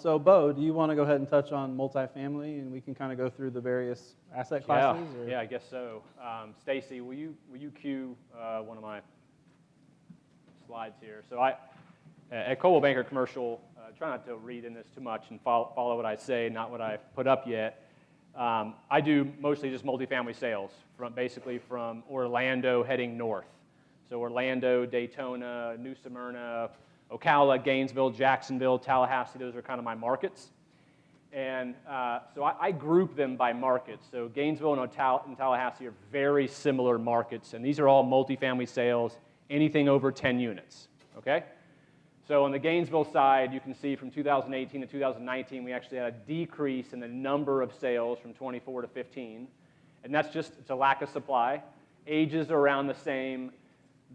So Beau, do you want to go ahead and touch on multifamily, and we can kind of go through the various asset classes? Yeah, I guess so. Stacy, will you cue one of my slides here? So at Coldwell Banker Commercial, try not to read in this too much and follow what I say, not what I've put up yet. I do mostly just multifamily sales, basically from Orlando heading north. So Orlando, Daytona, New Smyrna, Ocala, Gainesville, Jacksonville, Tallahassee, those are kind of my markets. And so I group them by markets. So Gainesville and Tallahassee are very similar markets, and these are all multifamily sales, anything over 10 units, okay? So on the Gainesville side, you can see from 2018 to 2019, we actually had a decrease in the number of sales from 24 to 15. And that's just, it's a lack of supply. Ages are around the same.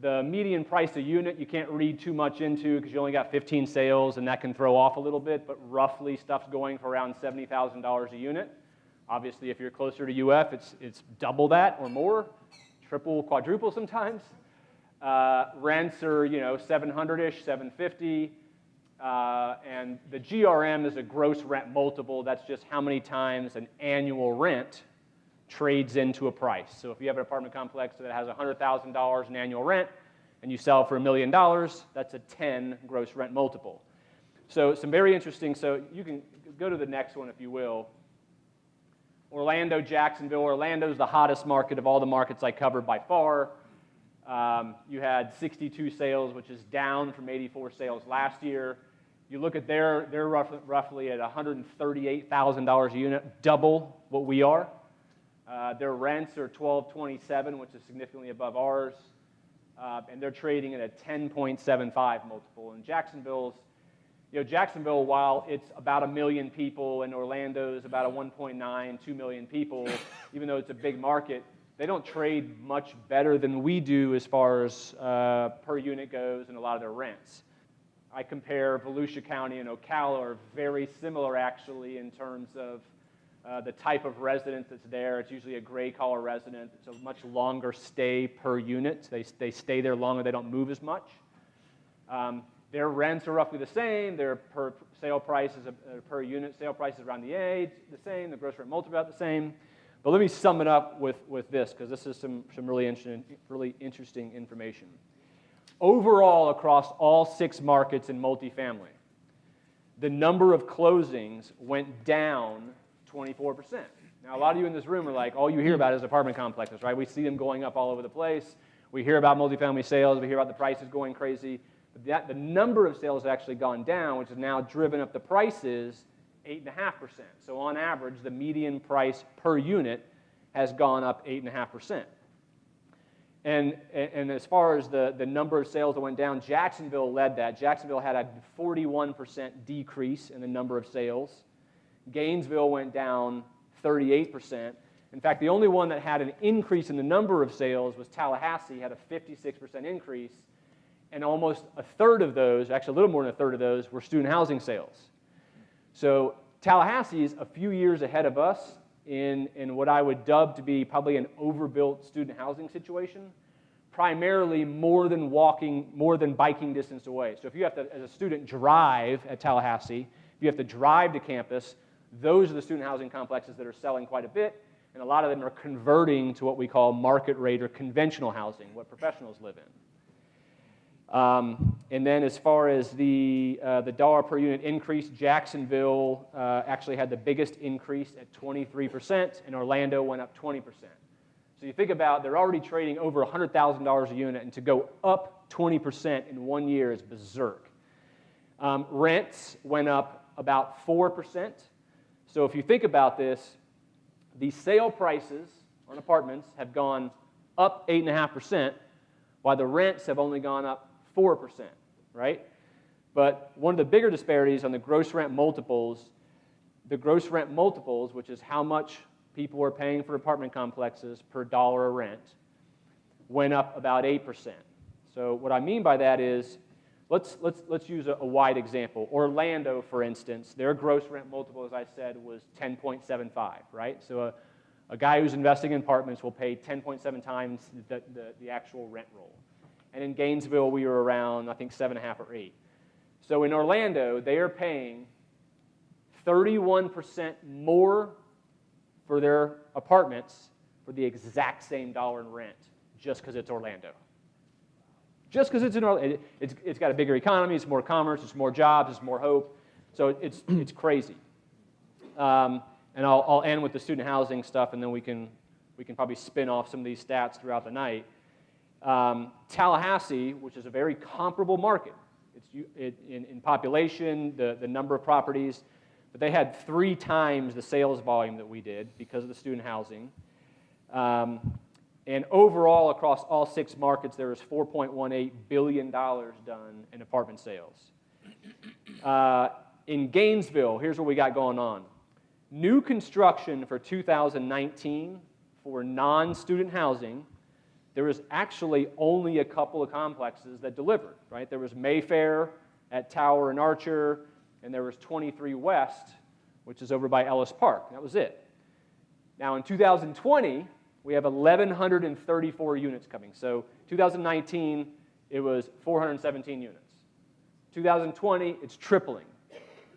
The median price a unit, you can't read too much into because you only got 15 sales, and that can throw off a little bit, but roughly stuff's going for around $70,000 a unit. Obviously, if you're closer to UF, it's double that or more, triple, quadruple sometimes. Rents are, 700-ish, 750, and the GRM is a gross rent multiple. That's just how many times an annual rent trades into a price. So if you have an apartment complex that has $100,000 in annual rent and you sell for $1 million, that's a 10 gross rent multiple. So some very interesting, so you can go to the next one if you will. Orlando, Jacksonville. Orlando's the hottest market of all the markets I covered by far. You had 62 sales, which is down from 84 sales last year. You look at they're roughly at $138,000 a unit, double what we are. Their rents are $1,227, which is significantly above ours, and they're trading at a 10.75 multiple. And Jacksonville, while it's about 1 million people, and Orlando's about a 1.9, 2 million people, even though it's a big market, they don't trade much better than we do as far as per unit goes and a lot of their rents. I compare Volusia County and Ocala are very similar actually in terms of the type of residence that's there. It's usually a gray-collar resident. It's a much longer stay per unit. They stay there longer. They don't move as much. Their rents are roughly the same. Their per sale prices, per unit sale prices around the same. The gross rent multiple about the same. But let me sum it up with this, because this is some really interesting information. Overall, across all 6 markets in multifamily, the number of closings went down 24%. Now, a lot of you in this room are like, all you hear about is apartment complexes, right? We see them going up all over the place. We hear about multifamily sales. We hear about the prices going crazy. But the number of sales has actually gone down, which has now driven up the prices 8.5%. So on average, the median price per unit has gone up 8.5%. And as far as the number of sales that went down, Jacksonville led that. Jacksonville had a 41% decrease in the number of sales. Gainesville went down 38%. In fact, the only one that had an increase in the number of sales was Tallahassee, had a 56% increase, and almost a third of those, actually a little more than a third of those, were student housing sales. So Tallahassee is a few years ahead of us in what I would dub to be probably an overbuilt student housing situation, primarily more than biking distance away. So if you have to, as a student, drive at Tallahassee, if you have to drive to campus, those are the student housing complexes that are selling quite a bit, and a lot of them are converting to what we call market rate or conventional housing, what professionals live in. And then as far as the dollar per unit increase, Jacksonville actually had the biggest increase at 23%, and Orlando went up 20%. So you think about, they're already trading over $100,000 a unit, and to go up 20% in 1 year is berserk. Rents went up about 4%. So if you think about this, the sale prices on apartments have gone up 8.5%, while the rents have only gone up 4%, right? But one of the bigger disparities on the gross rent multiples, which is how much people are paying for apartment complexes per dollar of rent, went up about 8%. So what I mean by that is, let's use a wide example. Orlando, for instance, their gross rent multiple, as I said, was 10.75, right? So a guy who's investing in apartments will pay 10.7 times the actual rent roll. And in Gainesville, we were around, I think, 7.5 or 8. So in Orlando, they are paying 31% more for their apartments for the exact same dollar in rent, just because it's Orlando. Just because it's in Orlando. It's got a bigger economy, it's more commerce, it's more jobs, it's more hope. So it's crazy. And I'll end with the student housing stuff, and then we can probably spin off some of these stats throughout the night. Tallahassee, which is a very comparable market, in population, the number of properties, but they had 3 times the sales volume that we did because of the student housing. And overall, across all 6 markets, there was $4.18 billion done in apartment sales. In Gainesville, here's what we got going on. New construction for 2019 for non-student housing, there was actually only a couple of complexes that delivered, right? There was Mayfair at Tower and Archer, and there was 23 West, which is over by Ellis Park. That was it. Now in 2020, we have 1,134 units coming. So 2019, it was 417 units. 2020, it's tripling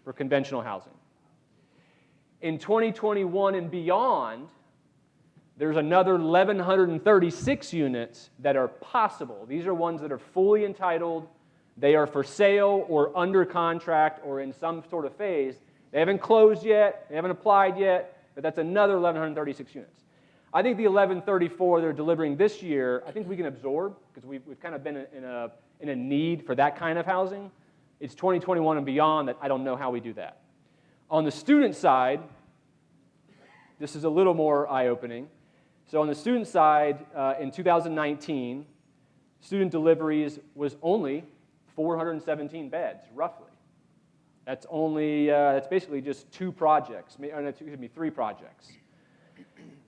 for conventional housing. In 2021 and beyond, there's another 1,136 units that are possible. These are ones that are fully entitled. They are for sale or under contract or in some sort of phase. They haven't closed yet. They haven't applied yet. But that's another 1,136 units. I think the 1,134 they're delivering this year, I think we can absorb because we've kind of been in a need for that kind of housing. It's 2021 and beyond that I don't know how we do that. On the student side, this is a little more eye-opening. So on the student side, in 2019, student deliveries was only 417 beds, roughly. That's only, that's basically just 2 projects, excuse me, 3 projects.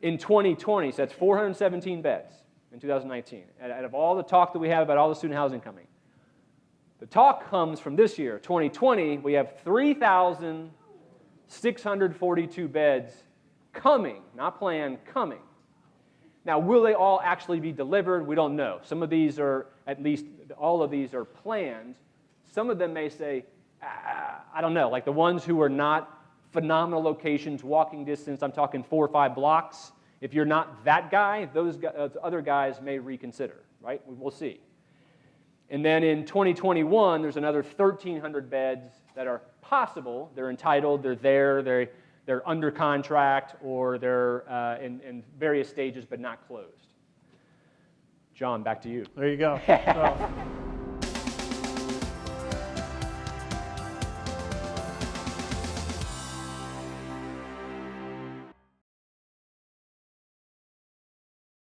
In 2020, so that's 417 beds in 2019, out of all the talk that we have about all the student housing coming. The talk comes from this year, 2020, we have 3,642 beds coming, not planned, coming. Now, will they all actually be delivered? We don't know. Some of these are, at least all of these are planned. Some of them may say, I don't know, like the ones who are not phenomenal locations, walking distance, I'm talking 4 or 5 blocks. If you're not that guy, those other guys may reconsider, right? We'll see. And then in 2021, there's another 1,300 beds that are possible. They're entitled, they're there, they're under contract, or they're in various stages but not closed. John, back to you. There you go. So,